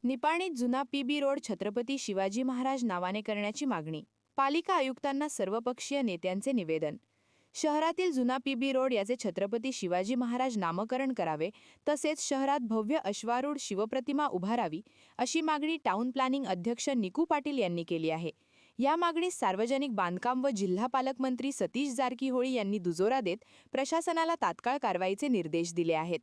निपाणीत जुना PB road Chhatrapati Shivaji Maharaj नावाने करण्याची मागणी. पालिका आयुक्तांना सर्वपक्षीय नेत्यांचे निवेदन. शहरातील जुना पीबी रोड याचे छत्रपती शिवाजी महाराज नामकरण करावे, तसेच शहरात भव्य अश्वारूढ शिवप्रतिमा उभारावी, अशी मागणी टाउन प्लॅनिंग अध्यक्ष निकू पाटील यांनी केली आहे. या मागणीस सार्वजनिक बांधकाम व जिल्हा पालकमंत्री सतीश जारकीहोळी यांनी दुजोरा देत प्रशासनाला तात्काळ कारवाईचे निर्देश दिले आहेत.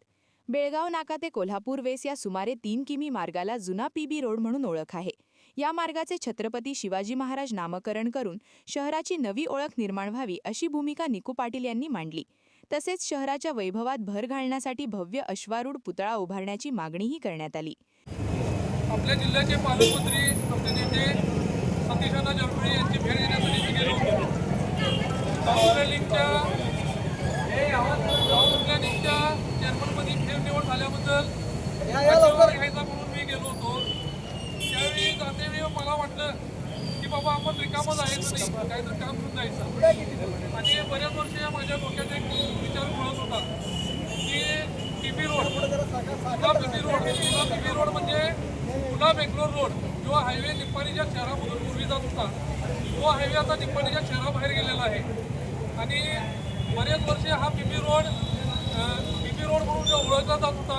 बेळगाव नाका ते कोल्हापूर वेस या सुमारे 3 किमी मार्गाला जुना पीबी रोड म्हणून ओळख आहे. या मार्गाचे छत्रपती शिवाजी महाराज नामकरण करून शहराची नवी ओळख निर्माण व्हावी, अशी भूमिका निकू पाटील यांनी मांडली. तसेच शहराच्या वैभवात भर घालण्यासाठी भव्य अश्वारूढ पुतळा उभारण्याची मागणीही करण्यात आली. आपल्या जिल्ह्याचे पालकमंत्री आपले नेते सतीशांना जरपुरे यांची भेट देण्यासाठी गेलो होतो. प्लॅनिंगच्या चेअरमनमध्ये फेरनिवड झाल्याबद्दल घ्यायचा म्हणून मी गेलो होतो. त्यावेळी जातेवेळी मला वाटलं की बाबा आपण रिकामच आहे, नाही काहीतरी काम करून जायचं. आणि बऱ्याच वर्ष माझ्या डोक्यात एक विचार घोळत होता की पीबी रोड, पीबी रोड म्हणजे पुन्हा बेंगलोर रोड किंवा हायवे निप्पाणीच्या शहरामधून पूर्वी जात होता. तो हायवे आता निप्पाणीच्या शहराबाहेर गेलेला आहे. आणि बरेच वर्षे हा पीबी रोड म्हणून जो ओळखला जात होता,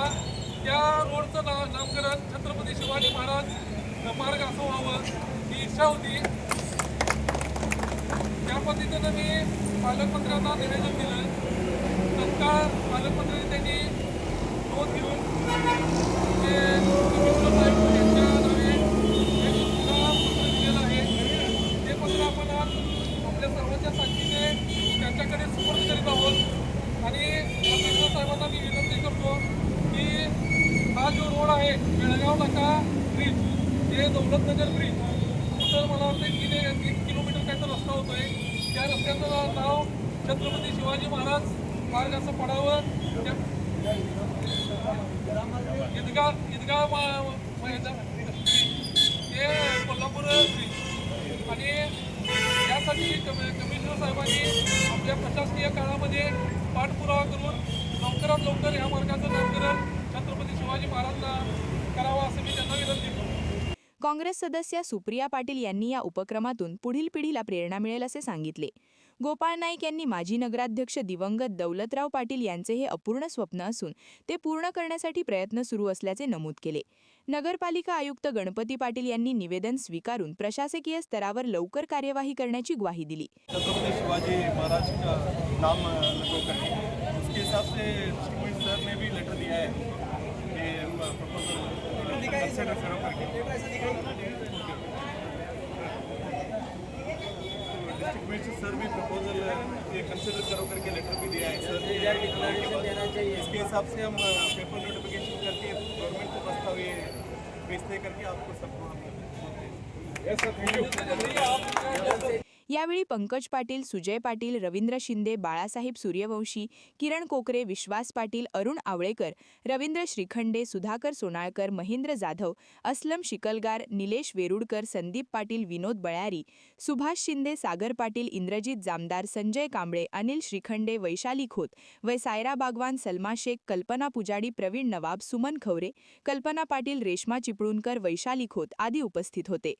त्या रोडचं नामकरण छत्रपती शिवाजी महाराज मार्ग असं व्हावं ही इच्छा होती. त्या पद्धतीनं मी पालकमंत्र्यांना निवेदन दिलं. तत्काळ पालकमंत्र्यांनी त्यांनी नोंद घेऊन ते कमिशनर साहेब यांच्या नावे एक पुन्हा पत्र दिलेलं आहे. ते पत्र आपण आज आपल्या सर्वांच्या साक्षीने त्यांच्याकडे सुपूर्द करीत आहोत. आणि कमिशनर साहेबांना मी विनंती करतो की हा जो रोड आहे बेळगाव नाका ब्रिज ते दौलतनगर ब्रिज, तर मला वाटतं 3 किलोमीटर काहीतरी रस्ता होतोय. त्या रस्त्याचं नाव छत्रपती शिवाजी महाराज मार्ग असं पडावं. ईदगाह हे कोल्हापूर ब्रिज. आणि यासाठी कमिशनर साहेबांनी आपल्या प्रशासकीय काळामध्ये पाठपुरावा करून लवकरात लवकर या मार्गाचं नामकरण छत्रपती शिवाजी महाराजांना करावं, असं मी त्यांना विनंती करतो. काँग्रेस सदस्या सुप्रिया पाटील यांनी या उपक्रमातून पुढील पिढीला प्रेरणा मिळेल असे सांगितले. गोपाळ नाईक यांनी माजी नगराध्यक्ष दिवंगत दौलतराव पाटील यांचे हे अपूर्ण स्वप्न असून ते पूर्ण करण्यासाठी प्रयत्न सुरू असल्याचे नमूद केले. नगरपालिका आयुक्त गणपती पाटील यांनी निवेदन स्वीकारून प्रशासकीय स्तरावर लवकर कार्यवाही करण्याची ग्वाही दिली. छत्रपति शिवाजी महाराज का नाम लगो करके उसके हिसाब से सर ने भी लेटर दिया है कि प्रपोजल कंसिडर करो करके. डिस्ट्रिक्ट सर भी प्रपोजल कंसिडर करो करके लेटर भी दिया है सर. इसके हिसाब से हम पेपर नोटिफिकेशन करके गवर्नमेंट को प्रस्ताव ये भेजते करके आपको सबको यावेळी पंकज पाटील, सुजय पाटील, रवींद्र शिंदे, बाळासाहेब सूर्यवंशी, किरण कोकरे, विश्वास पाटील, अरुण आवळेकर, रवींद्र श्रीखंडे, सुधाकर सोनाळकर, महेंद्र जाधव, असलम शिकलगार, निलेश वेरुडकर, संदीप पाटील, विनोद बळ्यारी, सुभाष शिंदे, सागर पाटील, इंद्रजित जामदार, संजय कांबळे, अनिल श्रीखंडे, वैशाली खोत, सायरा बागवान, सलमा शेख, कल्पना पुजाडी, प्रवीण नवाब, सुमन खवरे, कल्पना पाटील, रेश्मा चिपळूणकर, वैशाली खोत आदी उपस्थित होते.